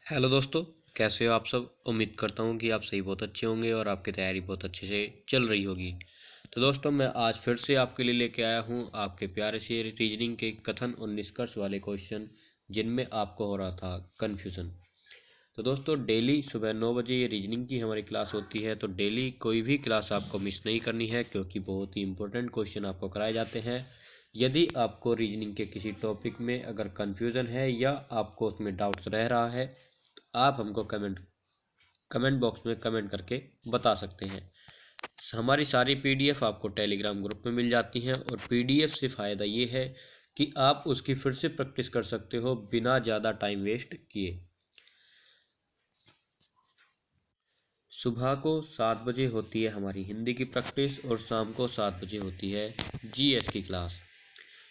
Hello दोस्तों, कैसे हो आप सब। उम्मीद करता हूँ कि आप सही बहुत अच्छे होंगे और आपकी तैयारी बहुत अच्छे से चल रही होगी। तो दोस्तों, मैं आज फिर से आपके लिए लेके आया हूँ आपके प्यारे से रीजनिंग के कथन और निष्कर्ष वाले क्वेश्चन, जिनमें आपको हो रहा था कन्फ्यूज़न। तो दोस्तों, डेली सुबह 9 बजे ये रीजनिंग की हमारी क्लास होती है। तो डेली कोई भी क्लास आपको मिस नहीं करनी है, क्योंकि बहुत ही इंपॉर्टेंट क्वेश्चन आपको कराए जाते हैं। यदि आपको रीजनिंग के किसी टॉपिक में अगर कन्फ्यूज़न है या आपको उसमें डाउट्स रह रहा है, आप हमको कमेंट कमेंट बॉक्स में कमेंट करके बता सकते हैं। हमारी सारी पीडीएफ आपको टेलीग्राम ग्रुप में मिल जाती हैं, और पीडीएफ से फ़ायदा ये है कि आप उसकी फिर से प्रैक्टिस कर सकते हो बिना ज़्यादा टाइम वेस्ट किए। सुबह को 7 बजे होती है हमारी हिंदी की प्रैक्टिस, और शाम को 7 बजे होती है जीएस की क्लास।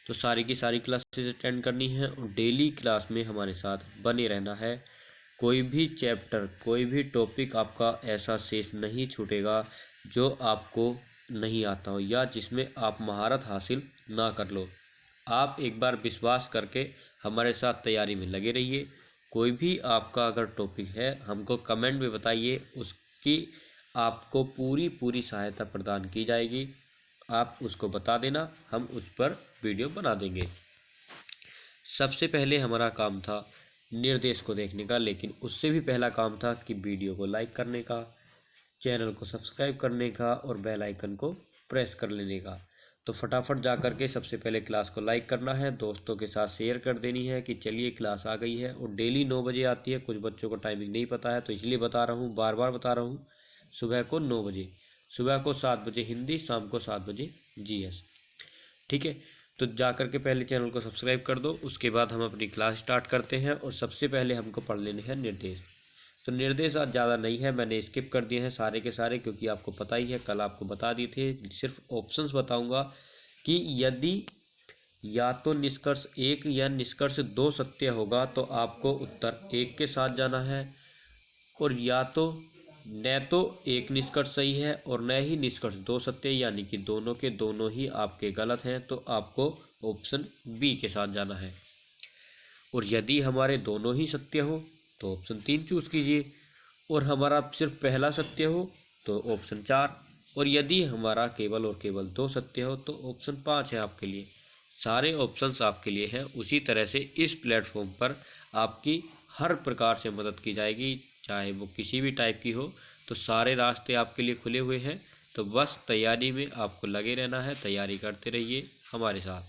तो सारी की सारी क्लासेस अटेंड करनी है और डेली क्लास में हमारे साथ बने रहना है। कोई भी चैप्टर, कोई भी टॉपिक आपका ऐसा शेष नहीं छूटेगा जो आपको नहीं आता हो या जिसमें आप महारत हासिल ना कर लो। आप एक बार विश्वास करके हमारे साथ तैयारी में लगे रहिए। कोई भी आपका अगर टॉपिक है, हमको कमेंट में बताइए, उसकी आपको पूरी पूरी सहायता प्रदान की जाएगी। आप उसको बता देना, हम उस पर वीडियो बना देंगे। सबसे पहले हमारा काम था निर्देश को देखने का, लेकिन उससे भी पहला काम था कि वीडियो को लाइक करने का, चैनल को सब्सक्राइब करने का और बेल आइकन को प्रेस कर लेने का। तो फटाफट जा कर के सबसे पहले क्लास को लाइक करना है, दोस्तों के साथ शेयर कर देनी है कि चलिए क्लास आ गई है। और डेली 9 बजे आती है। कुछ बच्चों को टाइमिंग नहीं पता है, तो इसलिए बता रहा हूँ, बार बार बता रहा हूँ। सुबह को 9 बजे, सुबह को 7 बजे हिंदी, शाम को 7 बजे जीएस। ठीक है, तो जा कर के पहले चैनल को सब्सक्राइब कर दो। उसके बाद हम अपनी क्लास स्टार्ट करते हैं, और सबसे पहले हमको पढ़ लेने हैं निर्देश। तो निर्देश आज ज़्यादा नहीं है, मैंने स्किप कर दिए हैं सारे के सारे, क्योंकि आपको पता ही है, कल आपको बता दिए थे। सिर्फ ऑप्शंस बताऊंगा कि यदि या तो निष्कर्ष 1 या निष्कर्ष 2 सत्य होगा तो आपको उत्तर 1 के साथ जाना है, और या तो न तो एक निष्कर्ष सही है और न ही निष्कर्ष 2 सत्य, यानी कि दोनों के दोनों ही आपके गलत हैं, तो आपको ऑप्शन बी के साथ जाना है। और यदि हमारे दोनों ही सत्य हो तो ऑप्शन 3 चूज कीजिए, और हमारा सिर्फ पहला सत्य हो तो ऑप्शन 4, और यदि हमारा केवल और केवल 2 सत्य हो तो ऑप्शन 5 है आपके लिए। सारे ऑप्शंस आपके लिए हैं। उसी तरह से इस प्लेटफॉर्म पर आपकी हर प्रकार से मदद की जाएगी, चाहे वो किसी भी टाइप की हो। तो सारे रास्ते आपके लिए खुले हुए हैं। तो बस तैयारी में आपको लगे रहना है, तैयारी करते रहिए हमारे साथ।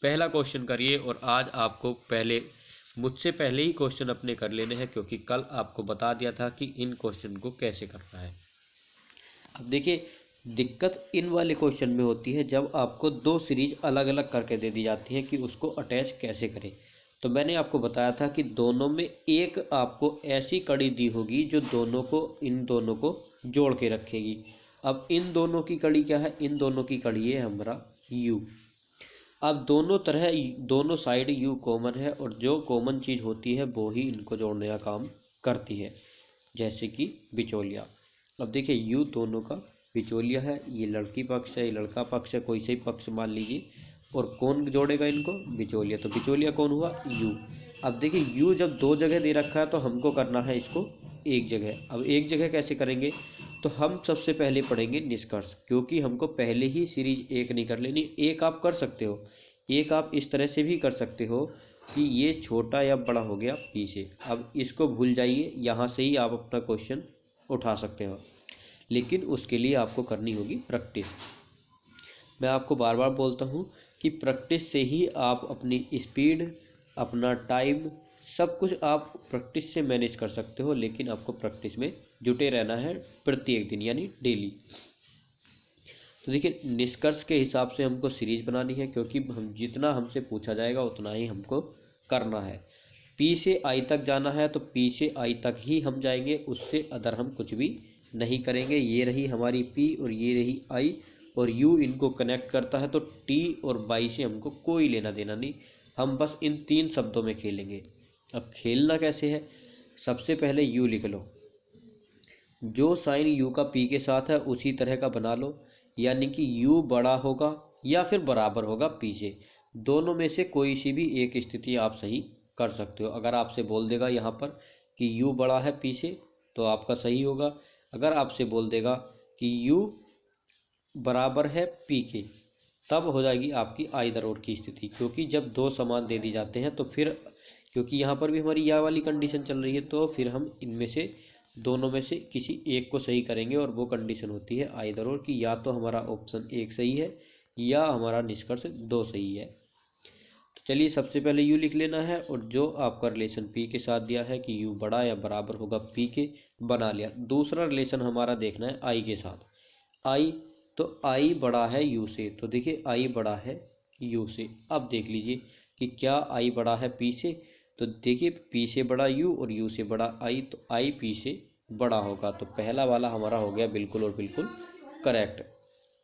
पहला क्वेश्चन करिए, और आज आपको पहले मुझसे पहले ही क्वेश्चन अपने कर लेने हैं, क्योंकि कल आपको बता दिया था कि इन क्वेश्चन को कैसे करना है। अब देखिए, दिक्कत इन वाले क्वेश्चन में होती है जब आपको दो सीरीज अलग अलग करके दे दी जाती है कि उसको अटैच कैसे करें। तो मैंने आपको बताया था कि दोनों में एक आपको ऐसी कड़ी दी होगी जो इन दोनों को जोड़ के रखेगी। अब इन दोनों की कड़ी क्या है? इन दोनों की कड़ी है हमारा यू। अब दोनों साइड यू कॉमन है, और जो कॉमन चीज़ होती है वो ही इनको जोड़ने का काम करती है, जैसे कि बिचौलिया। अब देखिए, यू दोनों का बिचौलिया है। ये लड़की पक्ष है, ये लड़का पक्ष है, कोई से भी पक्ष मान लीजिए। और कौन जोड़ेगा इनको? बिचौलिया। तो बिचौलिया कौन हुआ? यू। अब देखिए, यू जब दो जगह दे रखा है तो हमको करना है इसको एक जगह। अब एक जगह कैसे करेंगे? तो हम सबसे पहले पढ़ेंगे निष्कर्ष, क्योंकि हमको पहले ही सीरीज एक नहीं कर लेनी। एक आप कर सकते हो, एक आप इस तरह से भी कर सकते हो कि ये छोटा या बड़ा हो गया पी से। अब इसको भूल जाइए, यहाँ से ही आप अपना क्वेश्चन उठा सकते हो, लेकिन उसके लिए आपको करनी होगी प्रैक्टिस। मैं आपको बार बार बोलता हूँ कि प्रैक्टिस से ही आप अपनी स्पीड, अपना टाइम, सब कुछ आप प्रैक्टिस से मैनेज कर सकते हो। लेकिन आपको प्रैक्टिस में जुटे रहना है प्रत्येक दिन, यानी डेली। तो देखिए, निष्कर्ष के हिसाब से हमको सीरीज बनानी है, क्योंकि हम जितना हमसे पूछा जाएगा उतना ही हमको करना है। पी से आई तक जाना है तो पी से आई तक ही हम जाएंगे, उससे अदर हम कुछ भी नहीं करेंगे। ये रही हमारी पी और ये रही आई, और यू इनको कनेक्ट करता है। तो टी और बाई से हमको कोई लेना देना नहीं, हम बस इन तीन शब्दों में खेलेंगे। अब खेलना कैसे है? सबसे पहले यू लिख लो, जो साइन यू का पी के साथ है उसी तरह का बना लो, यानी कि यू बड़ा होगा या फिर बराबर होगा पी से। दोनों में से कोई सी भी एक स्थिति आप सही कर सकते हो। अगर आपसे बोल देगा यहाँ पर कि u बड़ा है p से तो आपका सही होगा। अगर आपसे बोल देगा कि u बराबर है p के, तब हो जाएगी आपकी आइदर और की स्थिति, क्योंकि जब दो समान दे दी जाते हैं तो फिर, क्योंकि यहाँ पर भी हमारी या वाली कंडीशन चल रही है, तो फिर हम इनमें से दोनों में से किसी एक को सही करेंगे और वो कंडीशन होती है आइदर और की, या तो हमारा ऑप्शन एक सही है या हमारा निष्कर्ष दो सही है। तो चलिए सबसे पहले u लिख लेना है, और जो आपका रिलेशन p के साथ दिया है कि u बड़ा या बराबर होगा p के, बना लिया। दूसरा रिलेशन हमारा देखना है i के साथ। i, तो i बड़ा है u से, तो देखिए i बड़ा है u से। अब देख लीजिए कि क्या i बड़ा है p से, तो देखिए p से बड़ा u और u से बड़ा i, तो i p से बड़ा होगा। तो पहला वाला हमारा हो गया बिल्कुल और बिल्कुल करेक्ट।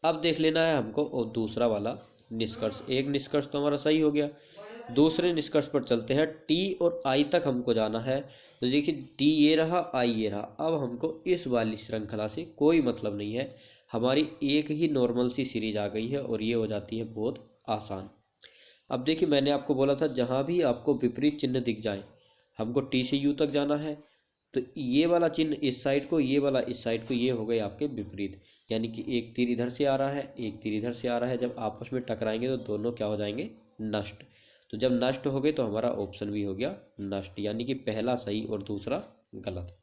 अब देख लेना है हमको और दूसरा वाला निष्कर्ष। एक निष्कर्ष तो हमारा सही हो गया, दूसरे निष्कर्ष पर चलते हैं। t और i तक हमको जाना है, तो देखिए t ये रहा, i ये रहा। अब हमको इस वाली श्रृंखला से कोई मतलब नहीं है, हमारी एक ही नॉर्मल सी सीरीज आ गई है और ये हो जाती है बहुत आसान। अब देखिए मैंने आपको बोला था जहाँ भी आपको विपरीत चिन्ह दिख जाए, हमको t से u तक जाना है, तो ये वाला चिन्ह इस साइड को, ये वाला इस साइड को, ये हो गए आपके विपरीत। यानी कि एक तीर इधर से आ रहा है, एक तीर इधर से आ रहा है, जब आपस में टकराएंगे तो दोनों क्या हो जाएंगे, नष्ट। तो जब नष्ट हो गए तो हमारा ऑप्शन भी हो गया नष्ट, यानी कि पहला सही और दूसरा गलत।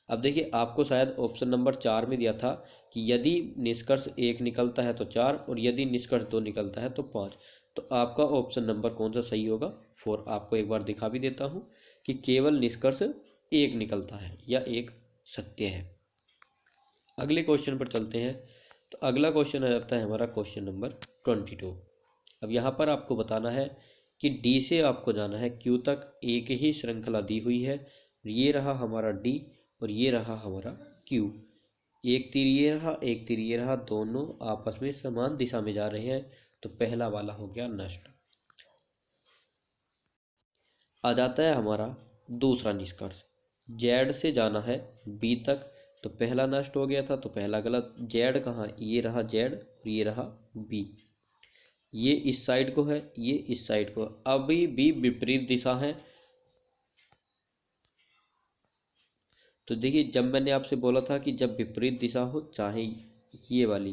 अब देखिए आपको शायद ऑप्शन नंबर 4 में दिया था कि यदि निष्कर्ष 1 निकलता है तो 4 और यदि निष्कर्ष 2 निकलता है तो 5। तो आपका ऑप्शन नंबर कौन सा सही होगा, 4। आपको एक बार दिखा भी देता हूँ कि केवल निष्कर्ष 1 निकलता है या 1 सत्य है। अगले क्वेश्चन पर चलते हैं। तो अगला क्वेश्चन आ जाता है हमारा क्वेश्चन नंबर 22। अब यहाँ पर आपको बताना है कि D से आपको जाना है Q तक, एक ही श्रृंखला दी हुई है। ये रहा हमारा D और ये रहा हमारा Q। एक तीर ये रहा, एक तीर ये रहा, दोनों आपस में समान दिशा में जा रहे हैं, तो पहला वाला हो गया नष्ट। आ जाता है हमारा दूसरा निष्कर्ष। Z से जाना है B तक, तो पहला नष्ट हो गया था, तो पहला गलत। Z कहाँ, ये रहा Z और ये रहा B। ये इस साइड को है, ये इस साइड को, अभी भी विपरीत दिशा है। तो देखिए जब मैंने आपसे बोला था कि जब विपरीत दिशा हो, चाहे ये वाली,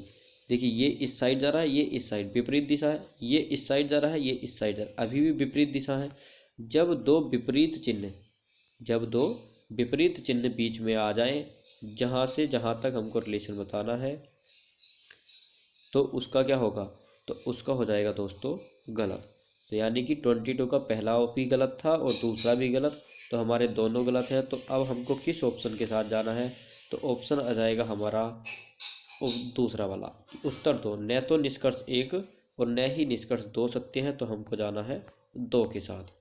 देखिए ये इस साइड जा रहा है, ये इस साइड विपरीत दिशा है, ये इस साइड जा रहा है, ये इस साइड जा रहा है, अभी भी विपरीत दिशा है। जब दो विपरीत चिन्ह बीच में आ जाए, जहाँ से जहाँ तक हमको रिलेशन बताना है, तो उसका क्या होगा, तो उसका हो जाएगा दोस्तों गलत। तो यानी कि 22 का पहला भी गलत था और दूसरा भी गलत, तो हमारे दोनों गलत हैं। तो अब हमको किस ऑप्शन के साथ जाना है, तो ऑप्शन आ जाएगा हमारा दूसरा वाला, उत्तर 2। न तो निष्कर्ष 1 और न ही निष्कर्ष 2 सत्य हैं, तो हमको जाना है 2 के साथ।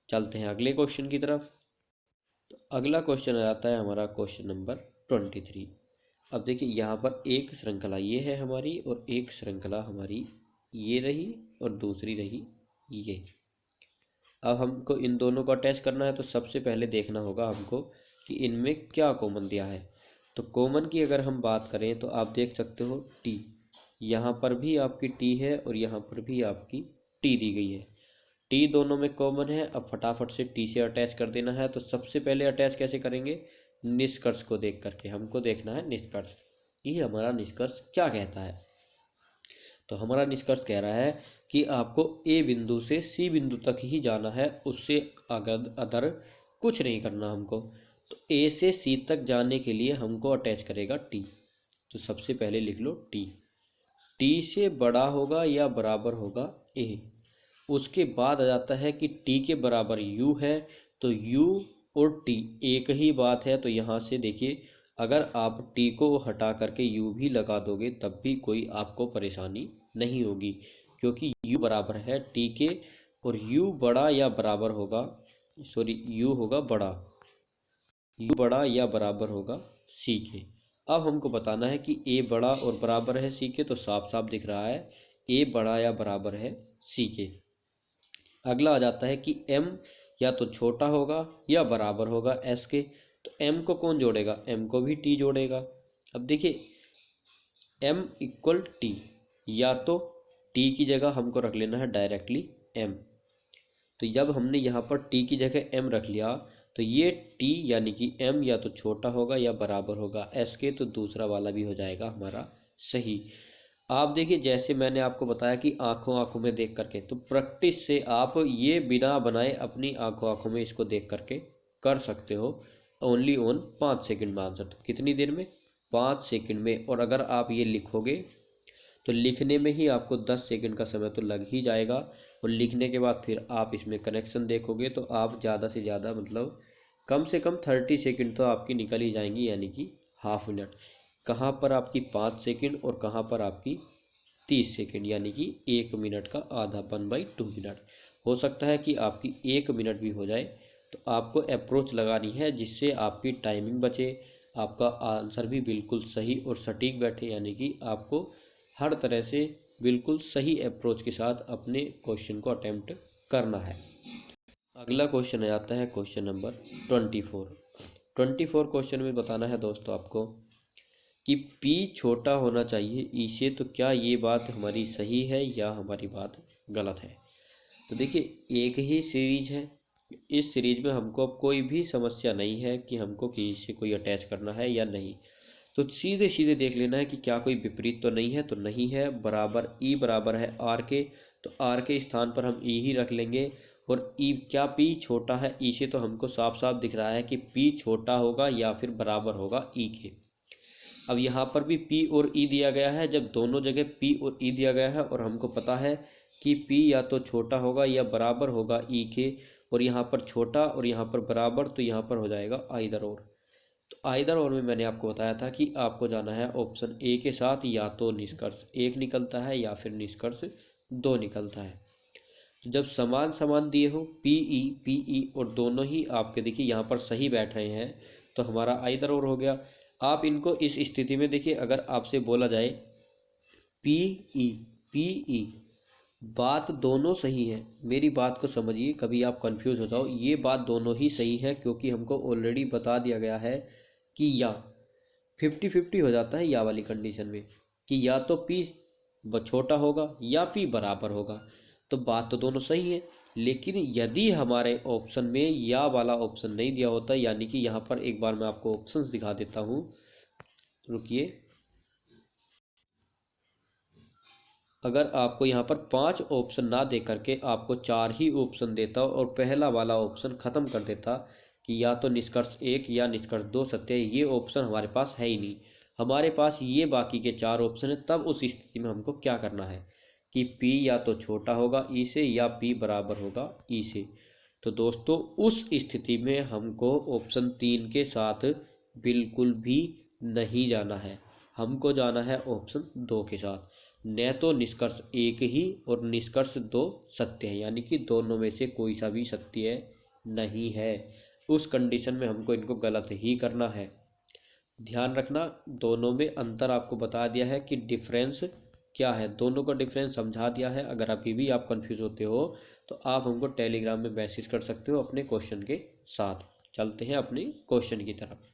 चलते हैं अगले क्वेश्चन की तरफ। तो अगला क्वेश्चन आ जाता है हमारा क्वेश्चन नंबर 23। अब देखिए यहाँ पर एक श्रृंखला ये है हमारी और एक श्रृंखला हमारी ये रही और दूसरी रही ये। अब हमको इन दोनों को अटैच करना है, तो सबसे पहले देखना होगा हमको कि इनमें क्या कॉमन दिया है। तो कॉमन की अगर हम बात करें तो आप देख सकते हो टी, यहाँ पर भी आपकी टी है और यहाँ पर भी आपकी टी दी गई है। टी दोनों में कॉमन है। अब फटाफट से टी से अटैच कर देना है। तो सबसे पहले अटैच कैसे करेंगे, निष्कर्ष को देख करके। हमको देखना है निष्कर्ष, ये हमारा निष्कर्ष क्या कहता है। तो हमारा निष्कर्ष कह रहा है कि आपको ए बिंदु से सी बिंदु तक ही जाना है, उससे अदर कुछ नहीं करना हमको। तो ए से सी तक जाने के लिए हमको अटैच करेगा टी। तो सबसे पहले लिख लो टी। टी से बड़ा होगा या बराबर होगा ए। उसके बाद आ जाता है कि टी के बराबर यू है, तो यू और टी एक ही बात है। तो यहाँ से देखिए, अगर आप टी को हटा करके यू भी लगा दोगे तब भी कोई आपको परेशानी नहीं होगी, क्योंकि यू बराबर है टी के और यू बड़ा या बराबर होगा, सॉरी यू होगा बड़ा, यू बड़ा या बराबर होगा सी के। अब हमको बताना है कि ए बड़ा और बराबर है सी के, तो साफ साफ दिख रहा है ए बड़ा या बराबर है सी के। अगला आ जाता है कि m या तो छोटा होगा या बराबर होगा s के। तो m को कौन जोड़ेगा, m को भी t जोड़ेगा। अब देखिए m इक्वल t, या तो t की जगह हमको रख लेना है डायरेक्टली m, तो जब हमने यहाँ पर टी की जगह एम रख लिया तो ये टी यानी कि एम या तो छोटा होगा या बराबर होगा एस के, तो दूसरा वाला भी हो जाएगा हमारा सही। आप देखिए जैसे मैंने आपको बताया कि आंखों आंखों में देख करके, तो प्रैक्टिस से आप ये बिना बनाए अपनी आंखों आंखों में इसको देख करके कर सकते हो। ओनली ऑन 5 सेकंड में आंसर, तो कितनी देर में, 5 सेकंड में। और अगर आप ये लिखोगे तो लिखने में ही आपको 10 सेकंड का समय तो लग ही जाएगा, और लिखने के बाद फिर आप इसमें कनेक्शन देखोगे तो आप ज़्यादा से ज़्यादा मतलब कम से कम 30 सेकंड तो आपकी निकल ही जाएंगी, यानी कि हाफ मिनट। कहाँ पर आपकी 5 सेकंड और कहाँ पर आपकी 30 सेकंड, यानी कि 1 मिनट का आधा, 1/2 मिनट। हो सकता है कि आपकी 1 मिनट भी हो जाए, तो आपको अप्रोच लगानी है जिससे आपकी टाइमिंग बचे, आपका आंसर भी बिल्कुल सही और सटीक बैठे, यानी कि आपको हर तरह से बिल्कुल सही अप्रोच के साथ अपने क्वेश्चन को अटेम्प्ट करना है। अगला क्वेश्चन आता है क्वेश्चन नंबर 24 क्वेश्चन में बताना है दोस्तों आपको कि P छोटा होना चाहिए E से, तो क्या ये बात हमारी सही है या हमारी बात गलत है। तो देखिए एक ही सीरीज है, इस सीरीज में हमको अब कोई भी समस्या नहीं है कि हमको किसी से कोई अटैच करना है या नहीं। तो सीधे सीधे देख लेना है कि क्या कोई विपरीत तो नहीं है, तो नहीं है। बराबर E बराबर है R के, तो R के स्थान पर हम E ही रख लेंगे। और E क्या P छोटा है E से, तो हमको साफ साफ दिख रहा है कि P छोटा होगा या फिर बराबर होगा E के। अब यहाँ पर भी P और E दिया गया है, जब दोनों जगह P और E दिया गया है और हमको पता है कि P या तो छोटा होगा या बराबर होगा E के, और यहाँ पर छोटा और यहाँ पर बराबर, तो यहाँ पर हो जाएगा आइदर और। तो आइदर और में मैंने आपको बताया था कि आपको जाना है ऑप्शन ए के साथ, या तो निष्कर्ष 1 निकलता है या फिर निष्कर्ष 2 निकलता है। तो जब समान समान दिए हो पीई और दोनों ही आपके देखिए यहाँ पर सही बैठ रहे हैं, तो हमारा आइदर और हो गया। आप इनको इस स्थिति में देखिए, अगर आपसे बोला जाए पीई, बात दोनों सही है, मेरी बात को समझिए, कभी आप कंफ्यूज हो जाओ, ये बात दोनों ही सही है, क्योंकि हमको ऑलरेडी बता दिया गया है कि या 50-50 हो जाता है या वाली कंडीशन में, कि या तो P छोटा होगा या P बराबर होगा, तो बात तो दोनों सही है। लेकिन यदि हमारे ऑप्शन में या वाला ऑप्शन नहीं दिया होता, यानी कि यहाँ पर एक बार मैं आपको ऑप्शंस दिखा देता हूँ, रुकिए। अगर आपको यहाँ पर 5 ऑप्शन ना दे करके आपको 4 ही ऑप्शन देता और पहला वाला ऑप्शन ख़त्म कर देता कि या तो निष्कर्ष 1 या निष्कर्ष 2 सत्य है, ये ऑप्शन हमारे पास है ही नहीं, हमारे पास ये बाकी के 4 ऑप्शन है, तब उस स्थिति में हमको क्या करना है कि P या तो छोटा होगा E से या P बराबर होगा E से। तो दोस्तों उस स्थिति में हमको ऑप्शन 3 के साथ बिल्कुल भी नहीं जाना है, हमको जाना है ऑप्शन 2 के साथ। न तो निष्कर्ष 1 ही और निष्कर्ष 2 सत्य है, यानी कि दोनों में से कोई सा भी सत्य नहीं है। उस कंडीशन में हमको इनको गलत ही करना है। ध्यान रखना, दोनों में अंतर आपको बता दिया है कि डिफरेंस क्या है, दोनों का डिफरेंस समझा दिया है। अगर अभी भी आप कंफ्यूज होते हो तो आप हमको टेलीग्राम में मैसेज कर सकते हो अपने क्वेश्चन के साथ। चलते हैं अपने क्वेश्चन की तरफ।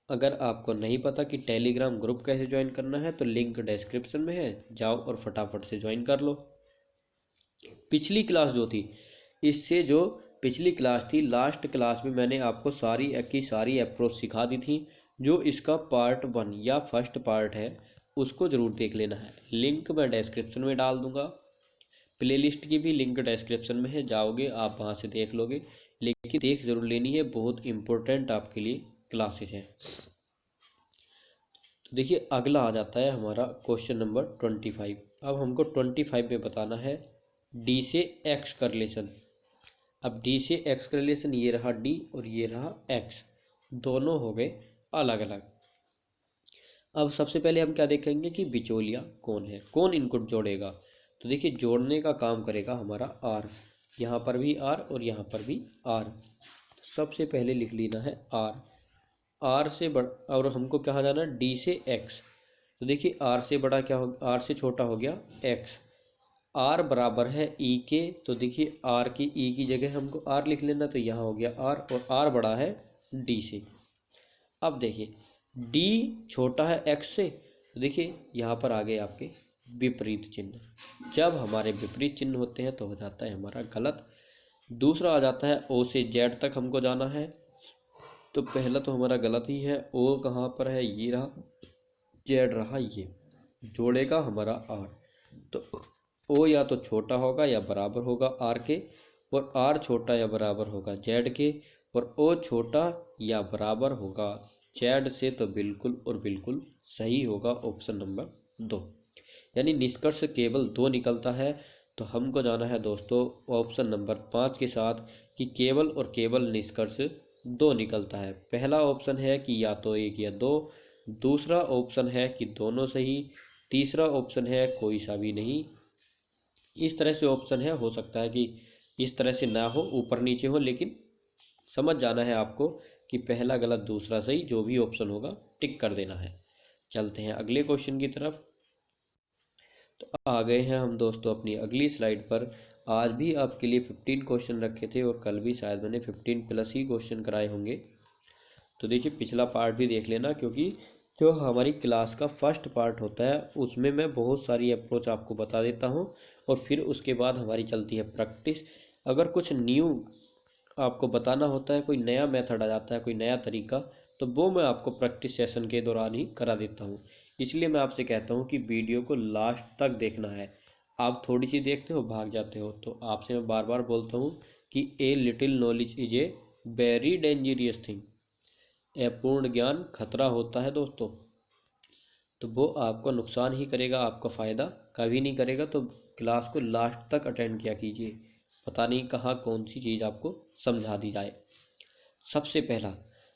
अगर आपको नहीं पता कि टेलीग्राम ग्रुप कैसे ज्वाइन करना है, तो लिंक डिस्क्रिप्शन में है, जाओ और फटाफट से ज्वाइन कर लो। पिछली क्लास जो थी, इससे जो पिछली क्लास थी, लास्ट क्लास में मैंने आपको सारी की सारी अप्रोच सिखा दी थी। जो इसका पार्ट 1 या फर्स्ट पार्ट है उसको ज़रूर देख लेना है, लिंक मैं डिस्क्रिप्शन में डाल दूंगा। प्लेलिस्ट की भी लिंक डिस्क्रिप्शन में है, जाओगे आप वहाँ से देख लोगे, लेकिन देख ज़रूर लेनी है, बहुत इम्पोर्टेंट आपके लिए क्लासेस है। तो देखिए अगला आ जाता है हमारा क्वेश्चन नंबर 25। अब हमको 25 में बताना है डी से एक्स का रिलेशन। अब डी से एक्स का रिलेशन, ये रहा डी और ये रहा एक्स, दोनों हो गए अलग अलग। अब सबसे पहले हम क्या देखेंगे कि बिचौलिया कौन है, कौन इनको जोड़ेगा। तो देखिए जोड़ने का काम करेगा हमारा आर, यहाँ पर भी आर और यहाँ पर भी आर। सबसे पहले लिख लेना है आर, आर से बड़ा, और हमको कहाँ जाना है डी से एक्स। तो देखिए आर से बड़ा क्या हो, आर से छोटा हो गया एक्स, आर बराबर है ई के, तो देखिए आर की ई की जगह हमको आर लिख लेना, तो यहाँ हो गया आर, और आर बड़ा है डी से। अब देखिए डी छोटा है एक्स से, तो देखिए यहाँ पर आ गए आपके विपरीत चिन्ह। जब हमारे विपरीत चिन्ह होते हैं तो हो जाता है हमारा गलत। दूसरा आ जाता है ओ से जेड तक हमको जाना है, तो पहला तो हमारा गलत ही है। ओ कहाँ पर है, ये रहा, जेड रहा ये, जोड़ेगा हमारा आर। तो ओ या तो छोटा होगा या बराबर होगा आर के, और आर छोटा या बराबर होगा जेड के, और ओ छोटा या बराबर होगा जेड से। तो बिल्कुल और बिल्कुल सही होगा ऑप्शन नंबर 2, यानी निष्कर्ष केवल 2 निकलता है। तो हमको जाना है दोस्तों ऑप्शन नंबर 5 के साथ कि केवल और केवल निष्कर्ष 2 निकलता है। पहला ऑप्शन है कि या तो 1 या 2, दूसरा ऑप्शन है कि दोनों सही, तीसरा ऑप्शन है कोई सा भी नहीं। इस तरह से ऑप्शन है, हो सकता है कि इस तरह से ना हो, ऊपर नीचे हो, लेकिन समझ जाना है आपको कि पहला गलत दूसरा सही, जो भी ऑप्शन होगा टिक कर देना है। चलते हैं अगले क्वेश्चन की तरफ। तो आ गए हैं हम दोस्तों अपनी अगली स्लाइड पर। आज भी आपके लिए 15 क्वेश्चन रखे थे और कल भी शायद मैंने 15 प्लस ही क्वेश्चन कराए होंगे। तो देखिए पिछला पार्ट भी देख लेना, क्योंकि जो हमारी क्लास का फर्स्ट पार्ट होता है उसमें मैं बहुत सारी अप्रोच आपको बता देता हूँ, और फिर उसके बाद हमारी चलती है प्रैक्टिस। अगर कुछ न्यू आपको बताना होता है, कोई नया मेथड आ जाता है, कोई नया तरीका, तो वो मैं आपको प्रैक्टिस सेशन के दौरान ही करा देता हूँ। इसलिए मैं आपसे कहता हूँ कि वीडियो को लास्ट तक देखना है। आप थोड़ी सी देखते हो भाग जाते हो, तो आपसे मैं बार बार बोलता हूँ कि a little knowledge is a very dangerous thing. अपूर्ण ज्ञान खतरा होता है दोस्तों, तो वो आपको नुकसान ही करेगा, आपका फ़ायदा कभी नहीं करेगा। तो क्लास को लास्ट तक अटेंड किया कीजिए, पता नहीं कहाँ कौन सी चीज़ आपको समझा दी जाए। सबसे पहला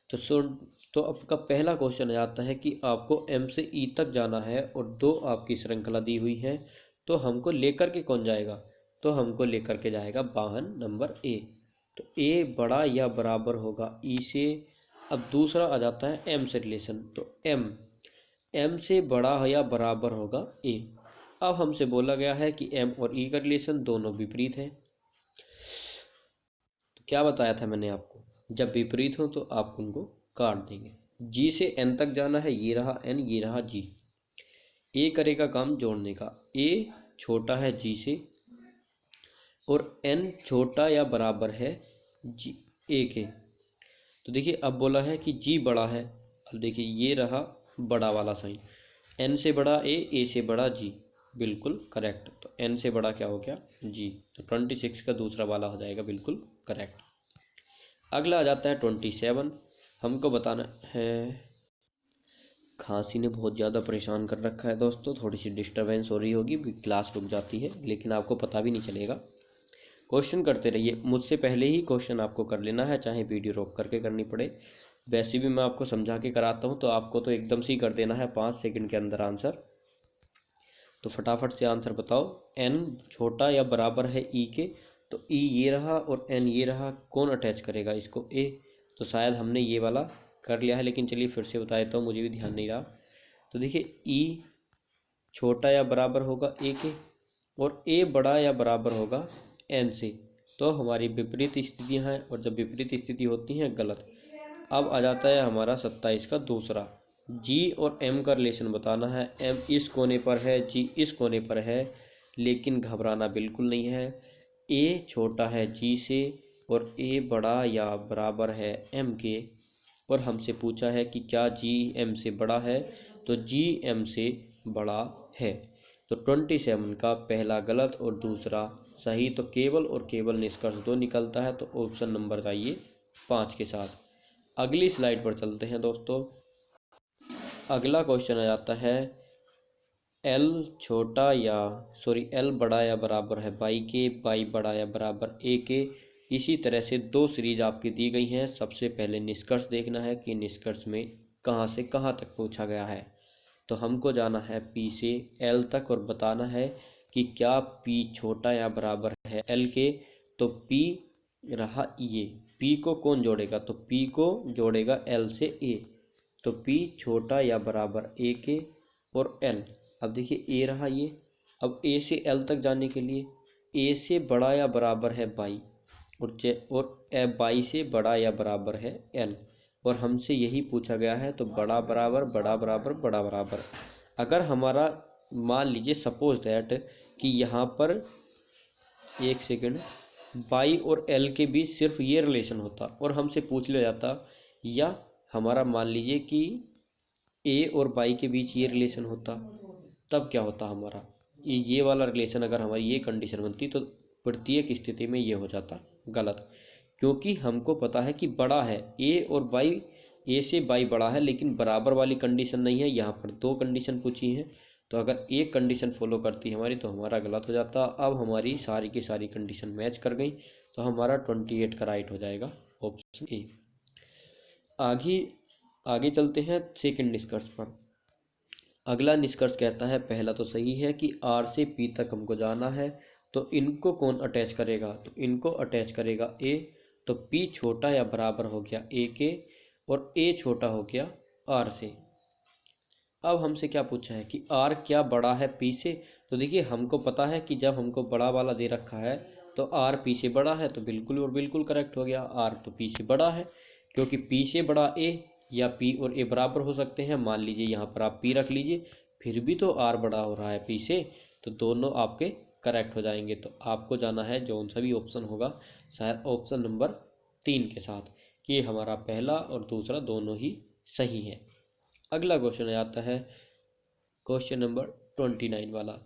तो सुन, तो आपका पहला क्वेश्चन आ जाता है कि आपको एम से ई तक जाना है और 2 आपकी श्रृंखला दी हुई है, तो हमको लेकर के कौन जाएगा, तो हमको लेकर के जाएगा वाहन नंबर ए। तो ए बड़ा या बराबर होगा ई से। अब दूसरा आ जाता है एम से रिलेशन, तो एम से बड़ा या बराबर होगा ए। अब हमसे बोला गया है कि एम और ई का रिलेशन दोनों विपरीत है। तो क्या बताया था मैंने आपको, जब विपरीत हो तो आप उनको काट देंगे। जी से एन तक जाना है, ये रहा एन, ये रहा जी। ए करेगा काम जोड़ने का, ए छोटा है जी से और एन छोटा या बराबर है जी ए के। तो देखिए अब बोला है कि जी बड़ा है। अब देखिए ये रहा बड़ा वाला साइन, एन से बड़ा ए से बड़ा जी, बिल्कुल करेक्ट। तो एन से बड़ा क्या हो गया जी, तो 26 का दूसरा वाला हो जाएगा बिल्कुल करेक्ट। अगला आ जाता है 27। हमको बताना है, खांसी ने बहुत ज़्यादा परेशान कर रखा है दोस्तों, थोड़ी सी डिस्टरबेंस हो रही होगी, क्लास रुक जाती है लेकिन आपको पता भी नहीं चलेगा। क्वेश्चन करते रहिए, मुझसे पहले ही क्वेश्चन आपको कर लेना है, चाहे वीडियो रोक करके करनी पड़े। वैसे भी मैं आपको समझा के कराता हूँ, तो आपको तो एकदम से ही कर देना है 5 सेकंड के अंदर आंसर। तो फटाफट से आंसर बताओ। एन छोटा या बराबर है ई के, तो ई ये रहा और एन ये रहा, कौन अटैच करेगा इसको, ए। तो शायद हमने ये वाला कर लिया है, लेकिन चलिए फिर से बता देता हूँ, मुझे भी ध्यान नहीं रहा। तो देखिए ई छोटा या बराबर होगा ए के, और ए बड़ा या बराबर होगा एन से। तो हमारी विपरीत स्थितियाँ हैं, और जब विपरीत स्थिति होती हैं गलत। अब आ जाता है हमारा 27 का दूसरा, जी और एम का रिलेशन बताना है। एम इस कोने पर है, जी इस कोने पर है, लेकिन घबराना बिल्कुल नहीं है। ए छोटा है जी से और ए बड़ा या बराबर है एम के, और हमसे पूछा है कि क्या जी एम से बड़ा है, तो जी एम से बड़ा है। तो 27 का पहला गलत और दूसरा सही, तो केवल और केवल निष्कर्ष 2 निकलता है। तो ऑप्शन नंबर जाइए 5 के साथ। अगली स्लाइड पर चलते हैं दोस्तों। अगला क्वेश्चन आ जाता है, एल छोटा या एल बड़ा या बराबर है बाई के, बाई बड़ा या बराबर ए के। इसी तरह से 2 सीरीज आपकी दी गई हैं। सबसे पहले निष्कर्ष देखना है कि निष्कर्ष में कहाँ से कहाँ तक पूछा गया है। तो हमको जाना है पी से एल तक और बताना है कि क्या पी छोटा या बराबर है एल के। तो पी रहा ये, पी को कौन जोड़ेगा, तो पी को जोड़ेगा एल से ए। तो पी छोटा या बराबर ए के और एल। अब देखिए ए रहा ये, अब ए से एल तक जाने के लिए ए से बड़ा या बराबर है बाई, और बाई से बड़ा या बराबर है एल, और हमसे यही पूछा गया है। तो बड़ा बराबर बड़ा बराबर बड़ा बराबर। अगर हमारा मान लीजिए सपोज दैट कि यहाँ पर, एक सेकंड, बाई और एल के बीच सिर्फ ये रिलेशन होता और हमसे पूछ लिया जाता, या हमारा मान लीजिए कि ए और बाई के बीच ये रिलेशन होता, तब क्या होता हमारा, ये वाला रिलेशन अगर हमारी ये कंडीशन बनती तो प्रत्येक स्थिति में ये हो जाता गलत, क्योंकि हमको पता है कि बड़ा है ए और बाई, ए से बाई बड़ा है, लेकिन बराबर वाली कंडीशन नहीं है। यहाँ पर दो कंडीशन पूछी हैं, तो अगर एक कंडीशन फॉलो करती है हमारी तो हमारा गलत हो जाता। अब हमारी सारी की सारी कंडीशन मैच कर गई, तो हमारा 28 का राइट हो जाएगा ऑप्शन ए। आगे आगे चलते हैं सेकंड निष्कर्ष पर। अगला निष्कर्ष कहता है, पहला तो सही है कि आर से पी तक हमको जाना है, तो इनको कौन अटैच करेगा, तो इनको अटैच करेगा ए, तो पी छोटा या बराबर हो गया ए के, और ए छोटा हो गया आर से। अब हमसे क्या पूछा है कि आर क्या बड़ा है पी से, तो देखिए हमको पता है कि जब हमको बड़ा वाला दे रखा है तो आर पी से बड़ा है, तो बिल्कुल और बिल्कुल करेक्ट हो गया, आर तो पी से बड़ा है, क्योंकि पी से बड़ा ए, या पी और ए बराबर हो सकते हैं। मान लीजिए यहाँ पर आप पी रख लीजिए, फिर भी तो आर बड़ा हो रहा है पी से, तो दोनों आपके करेक्ट हो जाएंगे। तो आपको जाना है जो सा भी ऑप्शन होगा, शायद ऑप्शन नंबर 3 के साथ, कि हमारा पहला और दूसरा दोनों ही सही है। अगला क्वेश्चन आता है क्वेश्चन नंबर 29 वाला।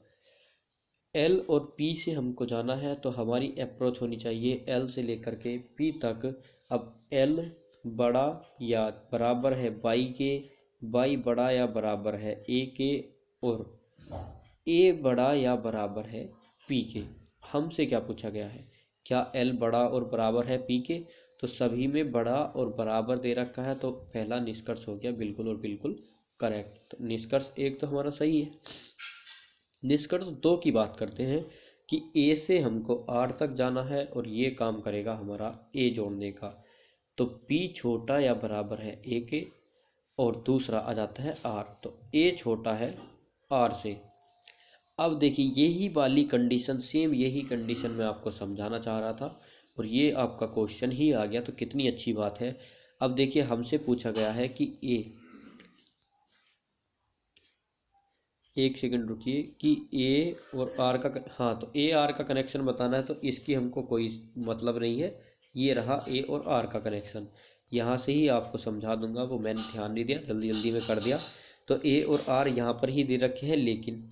एल और पी से हमको जाना है, तो हमारी अप्रोच होनी चाहिए एल से लेकर के पी तक। अब एल बड़ा या बराबर है बाई के, बाई बड़ा या बराबर है ए के, और ए बड़ा या बराबर है पी के। हमसे क्या पूछा गया है, क्या एल बड़ा और बराबर है पी के, तो सभी में बड़ा और बराबर दे रखा है, तो पहला निष्कर्ष हो गया बिल्कुल और बिल्कुल करेक्ट। तो निष्कर्ष 1 तो हमारा सही है। निष्कर्ष 2 की बात करते हैं कि ए से हमको आर तक जाना है और ये काम करेगा हमारा ए जोड़ने का, तो पी छोटा या बराबर है ए के, और दूसरा आ जाता है आर, तो ए छोटा है आर से। अब देखिए यही वाली कंडीशन, सेम यही कंडीशन मैं आपको समझाना चाह रहा था, और ये आपका क्वेश्चन ही आ गया, तो कितनी अच्छी बात है। अब देखिए हमसे पूछा गया है कि ए, एक सेकंड रुकिए, कि ए और आर का, हाँ तो ए आर का कनेक्शन बताना है, तो इसकी हमको कोई मतलब नहीं है, ये रहा ए और आर का कनेक्शन। यहाँ से ही आपको समझा दूंगा, वो मैंने ध्यान नहीं दिया, जल्दी जल्दी में कर दिया। तो ए और आर यहाँ पर ही दे रखे हैं, लेकिन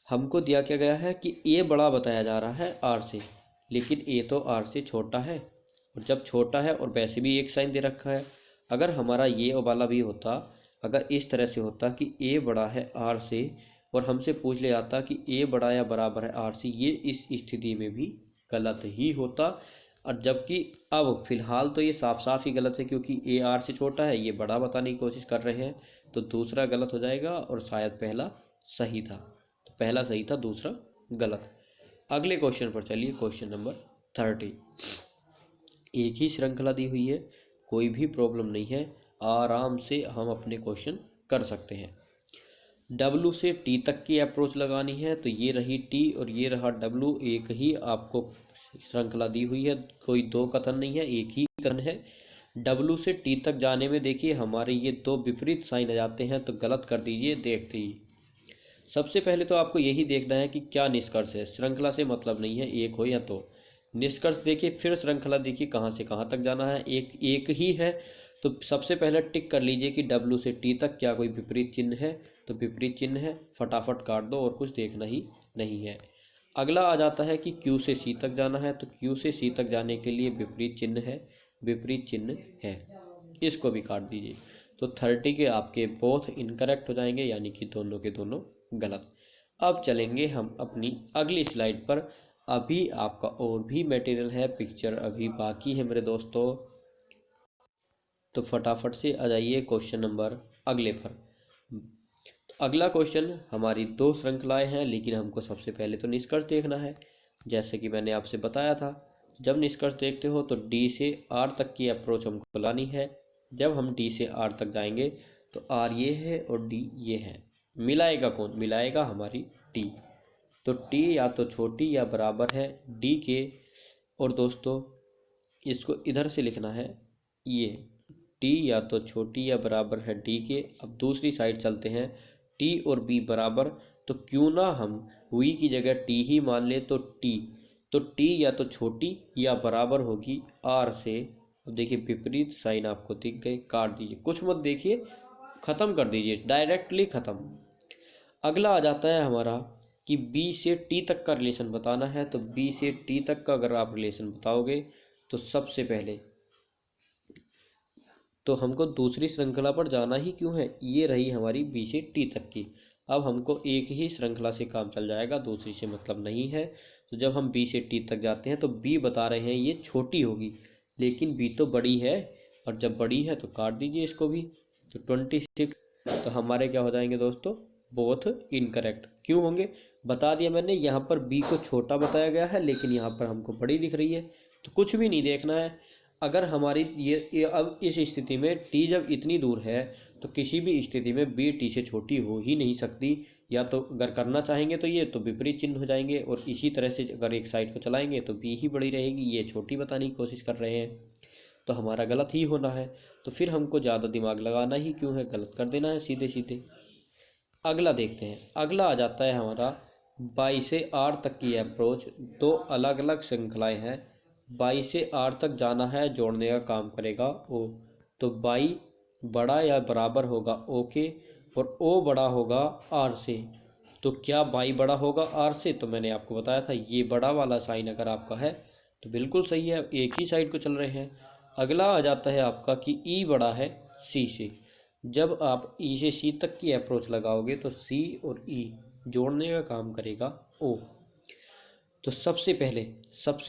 हमको दिया क्या गया है कि ए बड़ा बताया जा रहा है आर से, लेकिन ए तो आर से छोटा है, और जब छोटा है और वैसे भी एक साइन दे रखा है। अगर हमारा ये वाला भी होता, अगर इस तरह से होता कि ए बड़ा है आर से, और हमसे पूछ लिया जाता कि ए बड़ा या बराबर है आर से, ये इस स्थिति में भी गलत ही होता। और जबकि अब फिलहाल तो ये साफ साफ ही गलत है, क्योंकि ए आर से छोटा है, ये बड़ा बताने की कोशिश कर रहे हैं, तो दूसरा गलत हो जाएगा, और शायद पहला सही था। तो पहला सही था, दूसरा गलत। अगले क्वेश्चन पर चलिए, क्वेश्चन नंबर 30। एक ही श्रृंखला दी हुई है, कोई भी प्रॉब्लम नहीं है, आराम से हम अपने क्वेश्चन कर सकते हैं। W से T तक की अप्रोच लगानी है, तो ये रही T और ये रहा W, एक ही आपको श्रृंखला दी हुई है, कोई दो कथन नहीं है, एक ही कथन है। W से T तक जाने में देखिए हमारे ये दो विपरीत साइन आ जाते हैं, तो गलत कर दीजिए देखते ही। सबसे पहले तो आपको यही देखना है कि क्या निष्कर्ष है, श्रृंखला से मतलब नहीं है, एक हो या दो। निष्कर्ष देखिए, फिर श्रृंखला देखिए कहाँ से कहाँ तक जाना है, एक ही है, तो सबसे पहले टिक कर लीजिए कि W से T तक क्या कोई विपरीत चिन्ह है, तो विपरीत चिन्ह है, फटाफट काट दो, और कुछ देखना ही नहीं है। अगला आ जाता है कि Q से C तक जाना है, तो Q से C तक जाने के लिए विपरीत चिन्ह है, विपरीत चिन्ह है, इसको भी काट दीजिए। तो 30 के आपके बोथ इनकरेक्ट हो जाएंगे, यानी कि दोनों के दोनों गलत। अब चलेंगे हम अपनी अगली स्लाइड पर। अभी आपका और भी मटेरियल है, पिक्चर अभी बाकी है मेरे दोस्तों, तो फटाफट से आ जाइए क्वेश्चन नंबर अगले पर। अगला क्वेश्चन, हमारी दो श्रृंखलाएं हैं, लेकिन हमको सबसे पहले तो निष्कर्ष देखना है। जैसे कि मैंने आपसे बताया था, जब निष्कर्ष देखते हो तो डी से आर तक की अप्रोच हमको लानी है। जब हम डी से आर तक जाएंगे तो आर ये है और डी ये है, मिलाएगा कौन, मिलाएगा हमारी टी। तो टी या तो छोटी या बराबर है डी के, और दोस्तों इसको इधर से लिखना है, ये टी या तो छोटी या बराबर है डी के। अब दूसरी साइड चलते हैं, टी और बी बराबर, तो क्यों ना हम वी की जगह टी ही मान ले, तो टी तो टी या तो छोटी या बराबर होगी आर से। अब देखिए विपरीत साइन आपको दिख गए, काट दीजिए, कुछ मत देखिए, खत्म कर दीजिए, डायरेक्टली खत्म। अगला आ जाता है हमारा कि बी से टी तक का रिलेशन बताना है। तो बी से टी तक का अगर आप रिलेशन बताओगे तो सबसे पहले तो हमको दूसरी श्रृंखला पर जाना ही क्यों है, ये रही हमारी बी से टी तक की। अब हमको एक ही श्रृंखला से काम चल जाएगा, दूसरी से मतलब नहीं है। तो जब हम बी से टी तक जाते हैं तो बी बता रहे हैं ये छोटी होगी, लेकिन बी तो बड़ी है, और जब बड़ी है तो काट दीजिए इसको भी। तो 26, तो हमारे क्या हो जाएंगे दोस्तों, बोथ इनकरेक्ट। क्यों होंगे, बता दिया मैंने, यहाँ पर बी को छोटा बताया गया है लेकिन यहाँ पर हमको बड़ी दिख रही है, तो कुछ भी नहीं देखना है। अगर हमारी ये अब इस स्थिति में टी जब इतनी दूर है तो किसी भी स्थिति में बी टी से छोटी हो ही नहीं सकती। या तो अगर करना चाहेंगे तो ये तो विपरीत चिन्ह हो जाएंगे, और इसी तरह से अगर एक साइड को चलाएंगे तो बी ही बड़ी रहेगी, ये छोटी बताने की कोशिश कर रहे हैं, तो हमारा गलत ही होना है। तो फिर हमको ज़्यादा दिमाग लगाना ही क्यों है, गलत कर देना है सीधे सीधे। अगला देखते हैं, अगला आ जाता है हमारा बाई से आर तक की अप्रोच। दो अलग अलग श्रृंखलाएं हैं, बाई से आर तक जाना है, जोड़ने का काम करेगा ओ। तो बाई बड़ा या बराबर होगा ओ के, और ओ बड़ा होगा आर से। तो क्या बाई बड़ा होगा आर से, तो मैंने आपको बताया था ये बड़ा वाला साइन अगर आपका है तो बिल्कुल सही है, एक ही साइड को चल रहे हैं। अगला आ जाता है आपका कि ई बड़ा है सी से। जब आप ई से सी तक की अप्रोच लगाओगे तो सी और ई जोड़ने का काम करेगा ओ। तो सबसे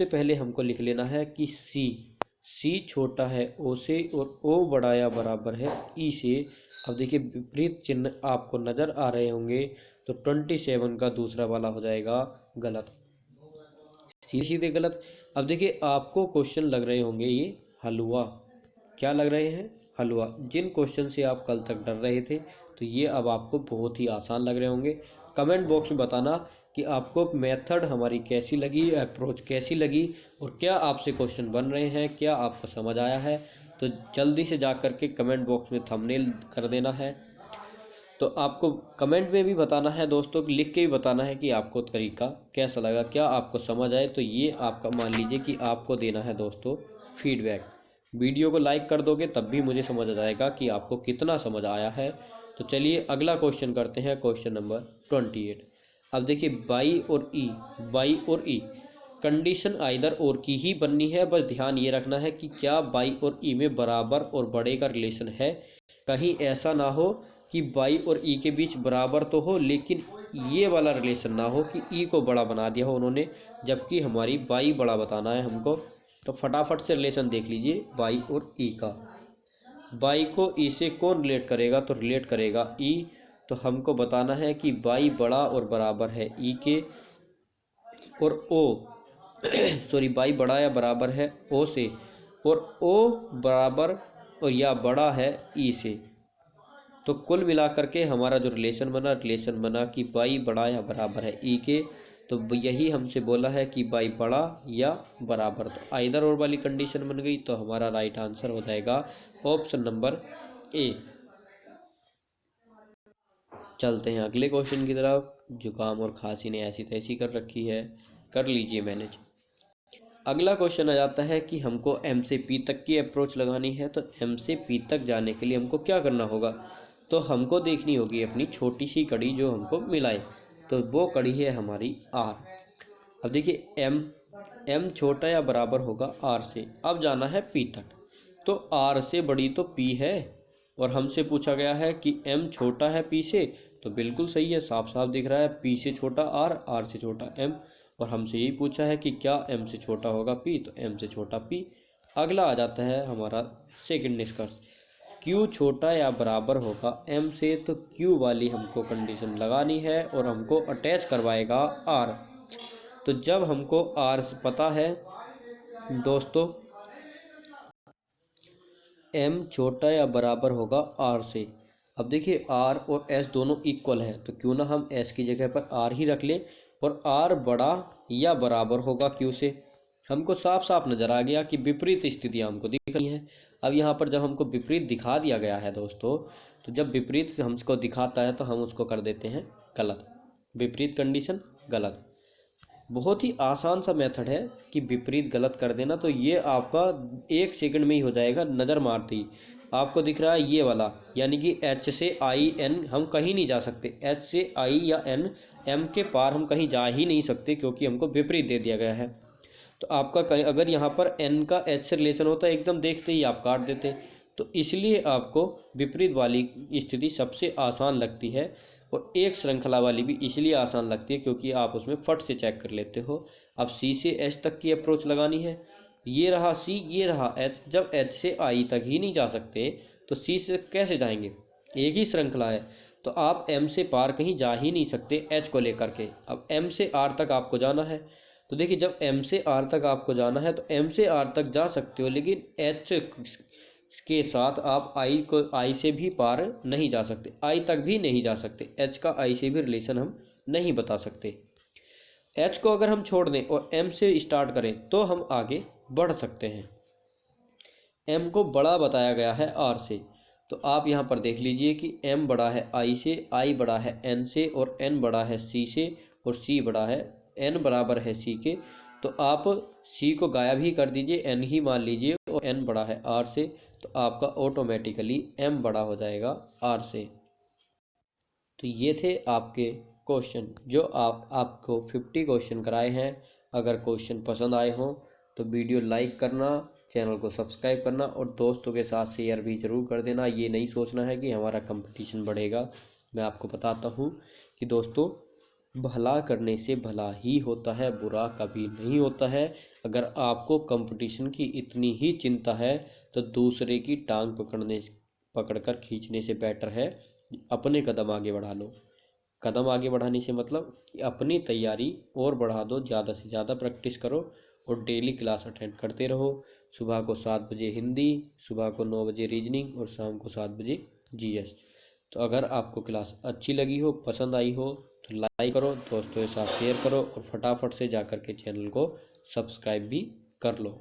पहले हमको लिख लेना है कि सी छोटा है ओ से, और ओ बड़ा या बराबर है ई से। अब देखिए विपरीत चिन्ह आपको नज़र आ रहे होंगे, तो 27 का दूसरा वाला हो जाएगा गलत, सीधे सीधे गलत। अब देखिए आपको क्वेश्चन लग रहे होंगे ये हलवा, क्या लग रहे हैं, हलवा। जिन क्वेश्चन से आप कल तक डर रहे थे तो ये अब आपको बहुत ही आसान लग रहे होंगे। कमेंट बॉक्स में बताना कि आपको मेथड हमारी कैसी लगी, अप्रोच कैसी लगी, और क्या आपसे क्वेश्चन बन रहे हैं, क्या आपको समझ आया है। तो जल्दी से जा कर के कमेंट बॉक्स में थंबनेल कर देना है। तो आपको कमेंट में भी बताना है दोस्तों, लिख के भी बताना है कि आपको तरीका कैसा लगा, क्या आपको समझ आए। तो ये आपका मान लीजिए कि आपको देना है दोस्तों फीडबैक। वीडियो को लाइक कर दोगे तब भी मुझे समझ आ जाएगा कि आपको कितना समझ आया है। तो चलिए अगला क्वेश्चन करते हैं, क्वेश्चन नंबर 28। अब देखिए बाई और ई कंडीशन आइदर और की ही बननी है, बस ध्यान ये रखना है कि क्या बाई और ई में बराबर और बड़े का रिलेशन है। कहीं ऐसा ना हो कि बाई और ई के बीच बराबर तो हो लेकिन ये वाला रिलेशन ना हो कि ई को बड़ा बना दिया हो उन्होंने, जबकि हमारी बाई बड़ा बताना है हमको। तो फटाफट से रिलेशन देख लीजिए बाई और ई का। बाई को ई से कौन रिलेट करेगा, तो रिलेट करेगा ई। तो हमको बताना है कि बाई बड़ा और बराबर है ई के, और ओ सॉरी बाई बड़ा या बराबर है ओ से, और ओ बराबर और या बड़ा है ई से। तो कुल मिलाकर के हमारा जो रिलेशन बना कि बाई बड़ा या बराबर है ई के। तो यही हमसे बोला है कि बाई बड़ा या बराबर, तो आइदर और वाली कंडीशन बन गई। तो हमारा राइट आंसर हो जाएगा ऑप्शन नंबर ए। चलते हैं अगले क्वेश्चन की तरफ। जुकाम और खांसी ने ऐसी तैसी कर रखी है, कर लीजिए मैनेज। अगला क्वेश्चन आ जाता है कि हमको एम से पी तक की अप्रोच लगानी है। तो एम से पी तक जाने के लिए हमको क्या करना होगा, तो हमको देखनी होगी अपनी छोटी सी कड़ी जो हमको मिलाए। तो वो कड़ी है हमारी आर। अब देखिए एम छोटा या बराबर होगा आर से। अब जाना है पी तक, तो आर से बड़ी तो पी है, और हमसे पूछा गया है कि एम छोटा है पी से। तो बिल्कुल सही है, साफ साफ दिख रहा है, पी से छोटा आर से छोटा एम। और हमसे यही पूछा है कि क्या एम से छोटा होगा पी, तो एम से छोटा पी। अगला आ जाता है हमारा सेकंड निष्कर्ष, क्यू छोटा या बराबर होगा एम से। तो क्यू वाली हमको कंडीशन लगानी है और हमको अटैच करवाएगा आर। तो जब हमको आर पता है दोस्तों, एम छोटा या बराबर होगा आर से। अब देखिए आर और एस दोनों इक्वल है, तो क्यों ना हम एस की जगह पर आर ही रख लें, और आर बड़ा या बराबर होगा क्यू से। हमको साफ साफ नज़र आ गया कि विपरीत स्थितियाँ हमको दिख रही हैं। अब यहाँ पर जब हमको विपरीत दिखा दिया गया है दोस्तों, तो जब विपरीत हमको दिखाता है तो हम उसको कर देते हैं गलत, विपरीत कंडीशन गलत। बहुत ही आसान सा मेथड है कि विपरीत गलत कर देना। तो ये आपका 1 सेकंड में ही हो जाएगा, नज़र मारते ही। आपको दिख रहा है ये वाला, यानी कि H से I N हम कहीं नहीं जा सकते। H से I या N, M के पार हम कहीं जा ही नहीं सकते, क्योंकि हमको विपरीत दे दिया गया है। तो आपका कहीं अगर यहाँ पर N का H से रिलेशन होता है, एकदम देखते ही आप काट देते। तो इसलिए आपको विपरीत वाली स्थिति सबसे आसान लगती है, और एक श्रृंखला वाली भी इसलिए आसान लगती है क्योंकि आप उसमें फट से चेक कर लेते हो। अब C से H तक की अप्रोच लगानी है। ये रहा C, ये रहा H। जब H से I तक ही नहीं जा सकते तो C से कैसे जाएंगे? एक ही श्रृंखला है। तो आप M से पार कहीं जा ही नहीं सकते H को लेकर के। अब M से R तक आपको जाना है। तो देखिए, जब M से R तक आपको जाना है तो M से R तक जा सकते हो, लेकिन H के साथ आप I से भी पार नहीं जा सकते, I तक भी नहीं जा सकते। H का I से भी रिलेशन हम नहीं बता सकते। H को अगर हम छोड़ दें और M से स्टार्ट करें तो हम आगे बढ़ सकते हैं। M को बड़ा बताया गया है R से। तो आप यहाँ पर देख लीजिए कि M बड़ा है I से, I बड़ा है N से, और N बड़ा है C से, और C बड़ा है N बराबर है C के। तो आप C को गायब ही कर दीजिए, N ही मान लीजिए, और N बड़ा है R से। तो आपका ऑटोमेटिकली M बड़ा हो जाएगा R से। तो ये थे आपके क्वेश्चन, जो आपको 50 क्वेश्चन कराए हैं। अगर क्वेश्चन पसंद आए हों तो वीडियो लाइक करना, चैनल को सब्सक्राइब करना, और दोस्तों के साथ शेयर भी ज़रूर कर देना। ये नहीं सोचना है कि हमारा कंपटीशन बढ़ेगा। मैं आपको बताता हूँ कि दोस्तों, भला करने से भला ही होता है, बुरा कभी नहीं होता है। अगर आपको कंपटीशन की इतनी ही चिंता है तो दूसरे की टांग पकड़कर खींचने से बेटर है अपने कदम आगे बढ़ा लो। कदम आगे बढ़ाने से मतलब कि अपनी तैयारी और बढ़ा दो, ज़्यादा से ज़्यादा प्रैक्टिस करो, और डेली क्लास अटेंड करते रहो। सुबह को 7 बजे हिंदी, सुबह को 9 बजे रीजनिंग, और शाम को 7 बजे GS। तो अगर आपको क्लास अच्छी लगी हो, पसंद आई हो, तो लाइक करो, दोस्तों के साथ शेयर करो, और फटाफट से जाकर के चैनल को सब्सक्राइब भी कर लो।